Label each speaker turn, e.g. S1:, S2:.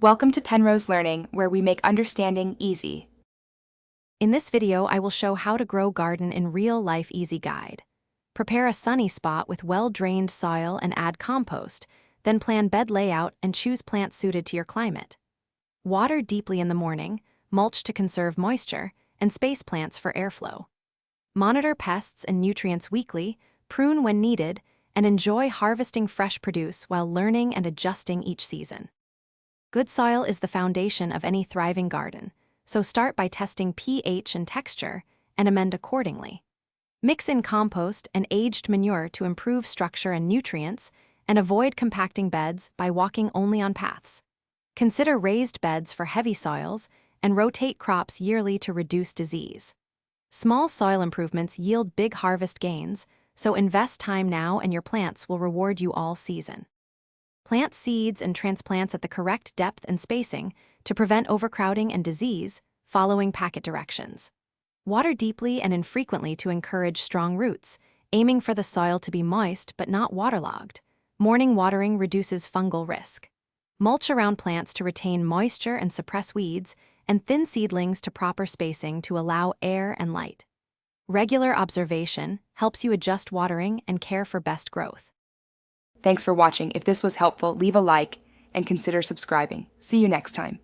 S1: Welcome to Penrose Learning, where we make understanding easy.
S2: In this video, I will show how to grow garden in real-life easy guide. Prepare a sunny spot with well-drained soil and add compost, then plan bed layout and choose plants suited to your climate. Water deeply in the morning, mulch to conserve moisture, and space plants for airflow. Monitor pests and nutrients weekly, prune when needed, and enjoy harvesting fresh produce while learning and adjusting each season. Good soil is the foundation of any thriving garden, so start by testing pH and texture and amend accordingly. Mix in compost and aged manure to improve structure and nutrients, and avoid compacting beds by walking only on paths. Consider raised beds for heavy soils and rotate crops yearly to reduce disease. Small soil improvements yield big harvest gains, so invest time now and your plants will reward you all season. Plant seeds and transplants at the correct depth and spacing to prevent overcrowding and disease, following packet directions. Water deeply and infrequently to encourage strong roots, aiming for the soil to be moist but not waterlogged. Morning watering reduces fungal risk. Mulch around plants to retain moisture and suppress weeds, and thin seedlings to proper spacing to allow air and light. Regular observation helps you adjust watering and care for best growth.
S1: Thanks for watching. If this was helpful, leave a like and consider subscribing. See you next time.